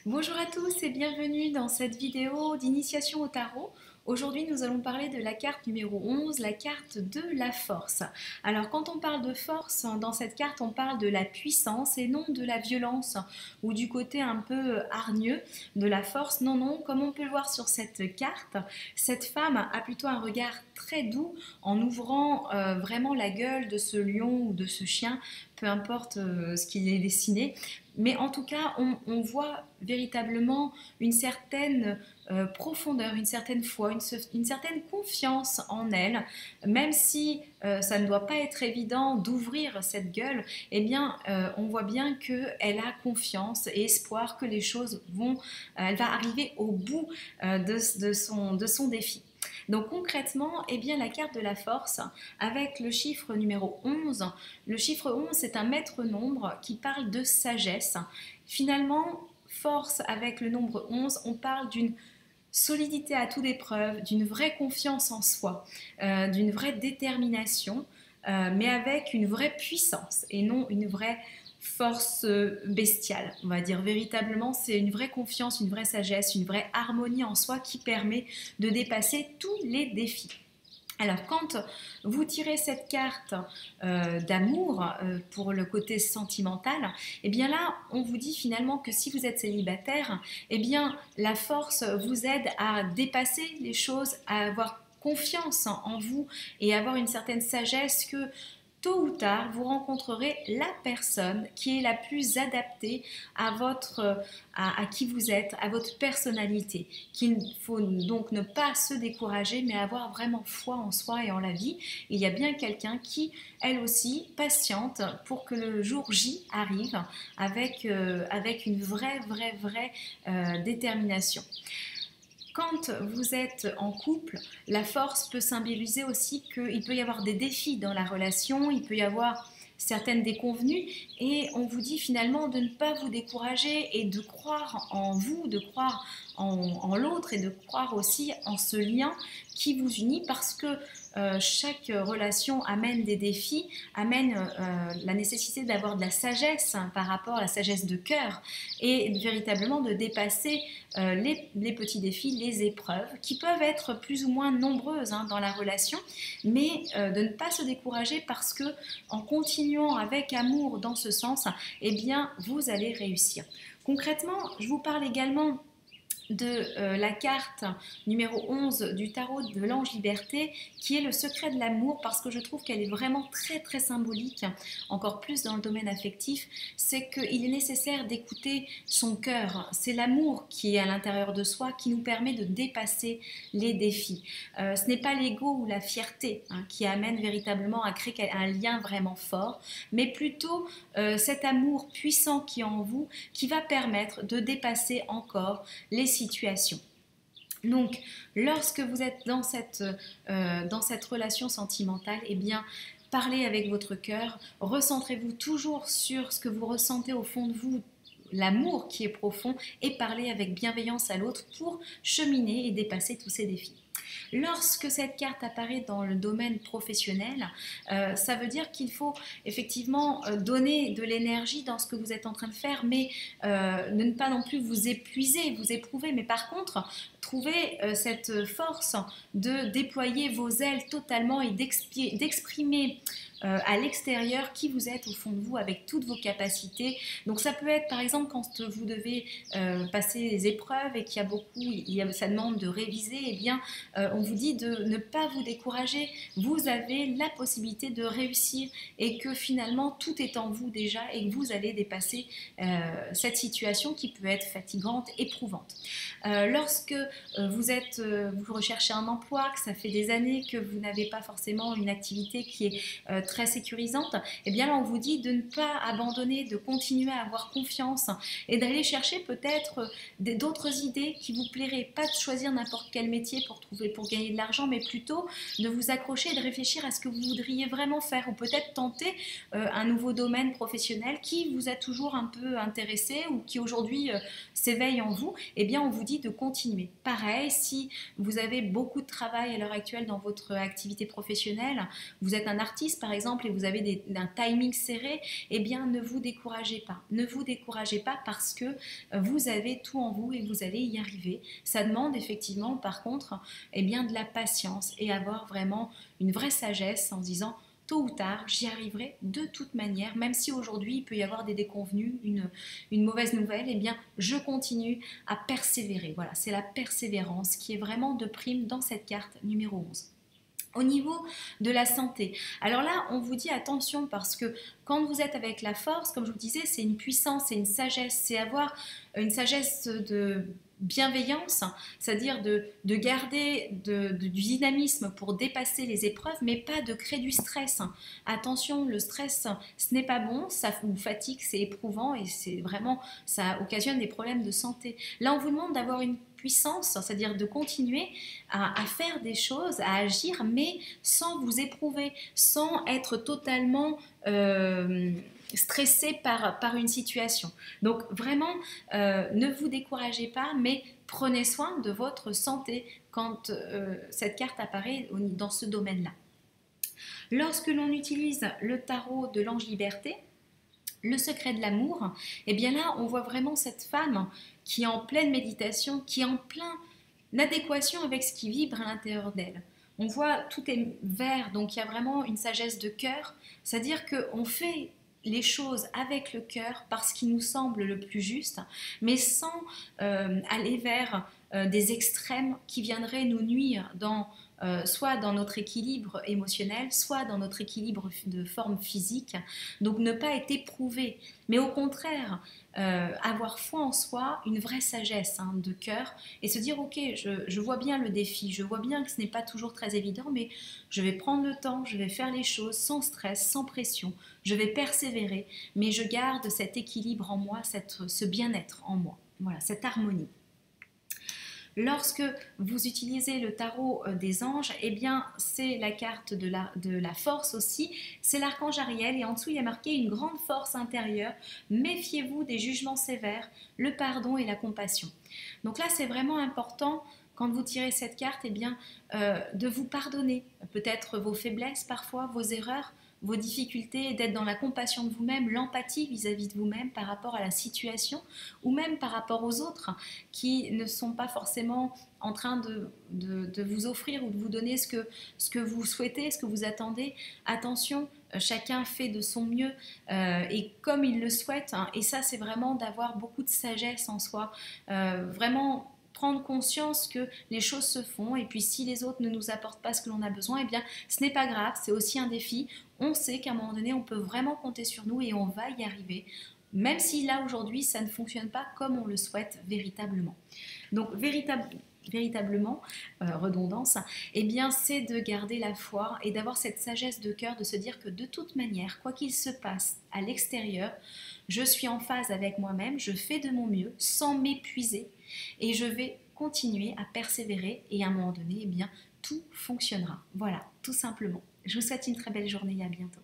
Bonjour à tous et bienvenue dans cette vidéo d'initiation au tarot. Aujourd'hui, nous allons parler de la carte numéro 11, la carte de la force. Alors, quand on parle de force, dans cette carte, on parle de la puissance et non de la violence ou du côté un peu hargneux de la force. Non, non, comme on peut le voir sur cette carte, cette femme a plutôt un regard très doux en ouvrant vraiment la gueule de ce lion ou de ce chien, peu importe ce qu'il est dessiné. Mais en tout cas, on voit véritablement une certaine profondeur, une certaine foi, une certaine confiance en elle, même si ça ne doit pas être évident d'ouvrir cette gueule, eh bien, on voit bien qu'elle a confiance et espoir que les choses elle va arriver au bout de son défi. Donc concrètement, eh bien, la carte de la force, avec le chiffre numéro 11, le chiffre 11 c'est un maître nombre qui parle de sagesse. Finalement, force avec le nombre 11, on parle d'une solidité à toute épreuve, d'une vraie confiance en soi, d'une vraie détermination, mais avec une vraie puissance et non une vraie force bestiale. On va dire véritablement, c'est une vraie confiance, une vraie sagesse, une vraie harmonie en soi qui permet de dépasser tous les défis. Alors quand vous tirez cette carte d'amour pour le côté sentimental, eh bien là on vous dit finalement que si vous êtes célibataire, eh bien la force vous aide à dépasser les choses, à avoir confiance en vous et avoir une certaine sagesse que tôt ou tard, vous rencontrerez la personne qui est la plus adaptée à qui vous êtes, à votre personnalité. Qu'il faut donc ne pas se décourager, mais avoir vraiment foi en soi et en la vie. Il y a bien quelqu'un qui, elle aussi, patiente pour que le jour J arrive avec une vraie détermination. Quand vous êtes en couple, la force peut symboliser aussi qu'il peut y avoir des défis dans la relation, il peut y avoir certaines déconvenues et on vous dit finalement de ne pas vous décourager et de croire en vous, de croire en l'autre et de croire aussi en ce lien qui vous unit parce que chaque relation amène des défis, amène la nécessité d'avoir de la sagesse par rapport à la sagesse de cœur et véritablement de dépasser les petits défis, les épreuves qui peuvent être plus ou moins nombreuses dans la relation, mais de ne pas se décourager parce que en continuant avec amour dans ce sens, eh bien vous allez réussir. Concrètement, je vous parle également de la carte numéro 11 du tarot de l'ange liberté qui est le secret de l'amour parce que je trouve qu'elle est vraiment très symbolique, encore plus dans le domaine affectif, c'est qu'il est nécessaire d'écouter son cœur, c'est l'amour qui est à l'intérieur de soi qui nous permet de dépasser les défis. Ce n'est pas l'ego ou la fierté qui amène véritablement à créer un lien vraiment fort, mais plutôt cet amour puissant qui est en vous qui va permettre de dépasser encore les situation. Donc, lorsque vous êtes dans cette relation sentimentale, eh bien, parlez avec votre cœur, recentrez-vous toujours sur ce que vous ressentez au fond de vous, l'amour qui est profond, et parlez avec bienveillance à l'autre pour cheminer et dépasser tous ces défis. Lorsque cette carte apparaît dans le domaine professionnel, ça veut dire qu'il faut effectivement donner de l'énergie dans ce que vous êtes en train de faire, mais ne pas non plus vous épuiser, vous éprouver, mais par contre, trouver cette force de déployer vos ailes totalement et d'exprimer à l'extérieur qui vous êtes au fond de vous avec toutes vos capacités. Donc ça peut être par exemple quand vous devez passer les épreuves et qu'il y a beaucoup, ça demande de réviser, eh bien on vous dit de ne pas vous décourager. Vous avez la possibilité de réussir et que finalement tout est en vous déjà et que vous allez dépasser cette situation qui peut être fatigante, éprouvante. Lorsque vous recherchez un emploi, que ça fait des années que vous n'avez pas forcément une activité qui est très sécurisante, eh bien là on vous dit de ne pas abandonner, de continuer à avoir confiance et d'aller chercher peut-être d'autres idées qui vous plairaient, pas de choisir n'importe quel métier pour gagner de l'argent, mais plutôt de vous accrocher et de réfléchir à ce que vous voudriez vraiment faire ou peut-être tenter un nouveau domaine professionnel qui vous a toujours un peu intéressé ou qui aujourd'hui s'éveille en vous, eh bien on vous dit de continuer. pareil, si vous avez beaucoup de travail à l'heure actuelle dans votre activité professionnelle, vous êtes un artiste par exemple et vous avez un timing serré, eh bien ne vous découragez pas. Ne vous découragez pas parce que vous avez tout en vous et vous allez y arriver. Ça demande effectivement par contre eh bien, de la patience et avoir vraiment une vraie sagesse en se disant tôt ou tard, j'y arriverai de toute manière, même si aujourd'hui il peut y avoir des déconvenues, une mauvaise nouvelle, eh bien je continue à persévérer. Voilà, c'est la persévérance qui est vraiment de prime dans cette carte numéro 11. Au niveau de la santé, alors là, on vous dit attention parce que quand vous êtes avec la force, comme je vous disais, c'est une puissance, c'est une sagesse, c'est avoir une sagesse de bienveillance, c'est-à-dire de garder du dynamisme pour dépasser les épreuves, mais pas de créer du stress. Attention, le stress, ce n'est pas bon, ça vous fatigue, c'est éprouvant et c'est vraiment, ça occasionne des problèmes de santé. Là, on vous demande d'avoir une puissance, c'est-à-dire de continuer à faire des choses, à agir, mais sans vous éprouver, sans être totalement stressé par une situation. Donc vraiment, ne vous découragez pas, mais prenez soin de votre santé quand cette carte apparaît dans ce domaine-là. Lorsque l'on utilise le tarot de l'ange liberté, le secret de l'amour, et bien là, on voit vraiment cette femme qui est en pleine méditation, qui est en pleine adéquation avec ce qui vibre à l'intérieur d'elle. On voit tout est vert, donc il y a vraiment une sagesse de cœur, c'est-à-dire qu'on fait les choses avec le cœur parce qu'il nous semble le plus juste, mais sans aller vers des extrêmes qui viendraient nous nuire soit dans notre équilibre émotionnel, soit dans notre équilibre de forme physique. Donc ne pas être éprouvé, mais au contraire, avoir foi en soi, une vraie sagesse de cœur, et se dire ok, je vois bien le défi, je vois bien que ce n'est pas toujours très évident, mais je vais prendre le temps, je vais faire les choses sans stress, sans pression, je vais persévérer, mais je garde cet équilibre en moi, ce bien-être en moi, voilà, cette harmonie. Lorsque vous utilisez le tarot des anges, eh bien c'est la carte de la force aussi, c'est l'archange Ariel et en dessous il y a marqué une grande force intérieure, méfiez-vous des jugements sévères, le pardon et la compassion. Donc là c'est vraiment important quand vous tirez cette carte, eh bien, de vous pardonner, peut-être vos faiblesses parfois, vos erreurs, vos difficultés, d'être dans la compassion de vous-même, l'empathie vis-à-vis de vous-même par rapport à la situation ou même par rapport aux autres qui ne sont pas forcément en train de vous offrir ou de vous donner ce que vous souhaitez, ce que vous attendez. Attention, chacun fait de son mieux et comme il le souhaite, et ça c'est vraiment d'avoir beaucoup de sagesse en soi, vraiment prendre conscience que les choses se font et puis si les autres ne nous apportent pas ce que l'on a besoin, eh bien ce n'est pas grave, c'est aussi un défi. On sait qu'à un moment donné, on peut vraiment compter sur nous et on va y arriver, même si là aujourd'hui ça ne fonctionne pas comme on le souhaite véritablement. Donc véritablement, redondance, eh bien c'est de garder la foi et d'avoir cette sagesse de cœur, de se dire que de toute manière, quoi qu'il se passe à l'extérieur, je suis en phase avec moi-même, je fais de mon mieux sans m'épuiser et je vais continuer à persévérer et à un moment donné, eh bien tout fonctionnera. Voilà, tout simplement. Je vous souhaite une très belle journée et à bientôt.